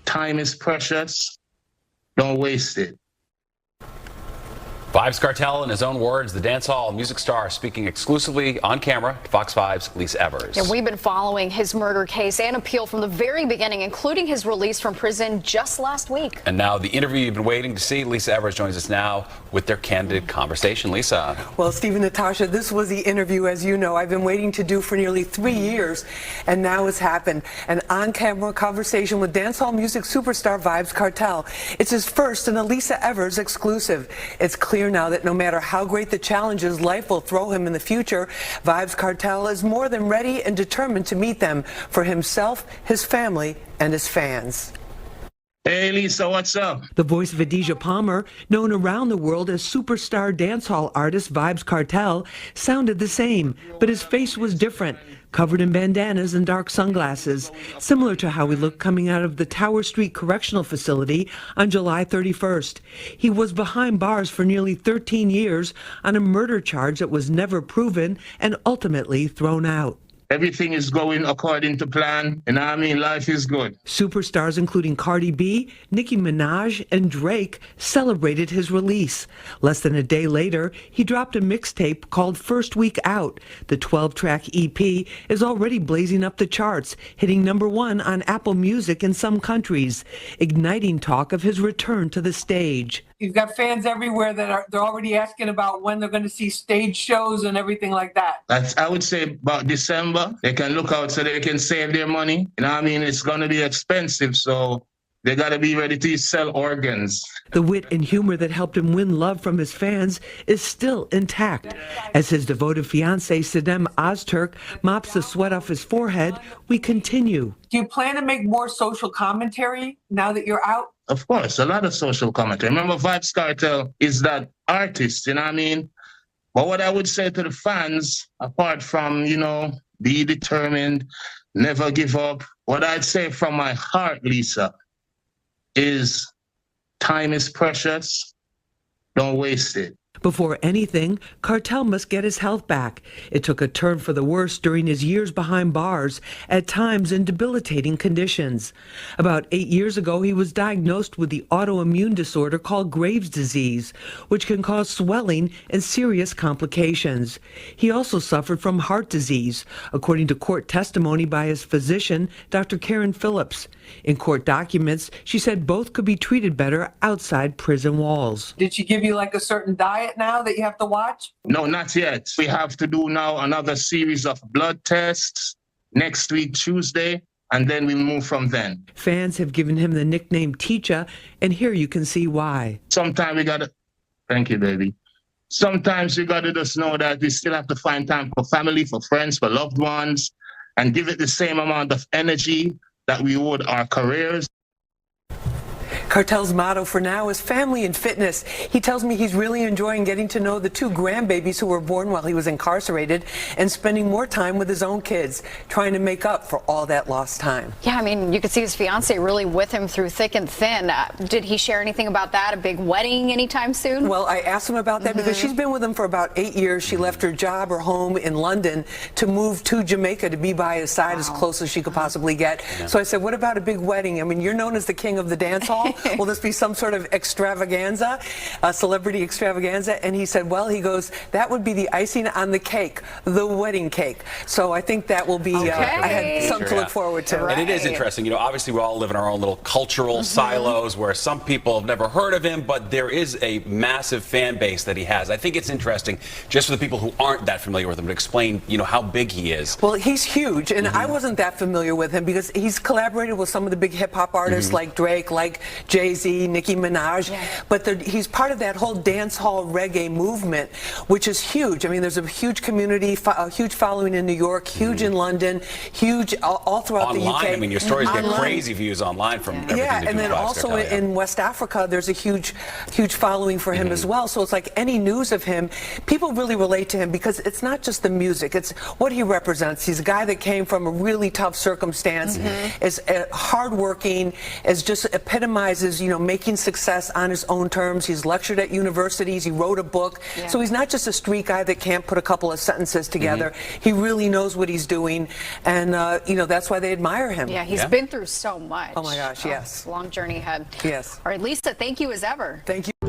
Time is precious. Don't waste it. Vybz Kartel, in his own words, the dancehall music star, speaking exclusively on camera to Fox 5's Lisa Evers. Yeah, we've been following his murder case and appeal from the very beginning, including his release from prison just last week. And now the interview you've been waiting to see. Lisa Evers joins us now with their candid conversation. Lisa. Well, Steve and Natasha, this was the interview, as you know, I've been waiting to do for nearly 3 years, and now it's happened. An on-camera conversation with dancehall music superstar Vybz Kartel. It's his first and a Lisa Evers exclusive. It's clear now that no matter how great the challenges life will throw him in the future, Vybz Kartel is more than ready and determined to meet them for himself, his family, and his fans. Hey Lisa, what's up? The voice of Adidja Palmer, known around the world as superstar dancehall artist Vybz Kartel, sounded the same, but his face was different, covered in bandanas and dark sunglasses, similar to how he looked coming out of the Tower Street Correctional Facility on July 31st. He was behind bars for nearly 13 years on a murder charge that was never proven and ultimately thrown out. Everything is going according to plan, and I mean, life is good. Superstars including Cardi B, Nicki Minaj, and Drake celebrated his release. Less than a day later, he dropped a mixtape called First Week Out. The 12-track EP is already blazing up the charts, hitting #1 on Apple Music in some countries, igniting talk of his return to the stage. You've got fans everywhere that they're already asking about when they're going to see stage shows and everything like that. I would say about December. They can look out so they can save their money. You know what I mean? It's going to be expensive, so they got to be ready to sell organs. The wit and humor that helped him win love from his fans is still intact. As his devoted fiancée, Sadem Ozturk, mops the sweat off his forehead, we continue. Do you plan to make more social commentary now that you're out? Of course, a lot of social commentary. Remember, Vybz Kartel is that artist, you know what I mean? But what I would say to the fans, apart from, be determined, never give up, what I'd say from my heart, Lisa, is time is precious. Don't waste it. Before anything, Kartel must get his health back. It took a turn for the worse during his years behind bars, at times in debilitating conditions. About 8 years ago, he was diagnosed with the autoimmune disorder called Graves' disease, which can cause swelling and serious complications. He also suffered from heart disease, according to court testimony by his physician, Dr. Karen Phillips. In court documents, she said both could be treated better outside prison walls. Did she give you like a certain diet now that you have to watch? No, not yet. We have to do now another series of blood tests next week, Tuesday, and then we move from then. Fans have given him the nickname Teacher, and here you can see why. Sometimes we gotta, thank you, baby. Sometimes we gotta just know that we still have to find time for family, for friends, for loved ones, and give it the same amount of energy that we would our careers. Kartel's motto for now is family and fitness. He tells me he's really enjoying getting to know the 2 grandbabies who were born while he was incarcerated and spending more time with his own kids, trying to make up for all that lost time. Yeah, I mean, you could see his fiancée really with him through thick and thin. Did he share anything about that? A big wedding anytime soon? Well, I asked him about that because she's been with him for about 8 years. She left her job, her home in London to move to Jamaica to be by his side as close as she could possibly get. Yeah. So I said, what about a big wedding? I mean, you're known as the king of the dance hall. Will this be some sort of extravaganza, a celebrity extravaganza? And he said, well, he goes, that would be the icing on the cake, the wedding cake. So I think that will be, I had something to look forward to. And it is interesting, obviously we all live in our own little cultural silos where some people have never heard of him, but there is a massive fan base that he has. I think it's interesting just for the people who aren't that familiar with him to explain, how big he is. Well, he's huge, and I wasn't that familiar with him because he's collaborated with some of the big hip-hop artists like Drake, like Jay-Z, Nicki Minaj, but he's part of that whole dance hall reggae movement, which is huge. I mean, there's a huge community, a huge following in New York, huge in London, huge all throughout the UK. I mean, your stories get crazy views online from everything Yeah, and then also in West Africa, there's a huge following for him as well. So it's like any news of him, people really relate to him because it's not just the music, it's what he represents. He's a guy that came from a really tough circumstance, is hardworking, is just epitomized recognizes, making success on his own terms. He's lectured at universities. He wrote a book. Yeah. So he's not just a street guy that can't put a couple of sentences together. He really knows what he's doing. And, that's why they admire him. Yeah, he's been through so much. Oh, my gosh, yes. Long journey ahead. Yes. All right, Lisa, thank you as ever. Thank you.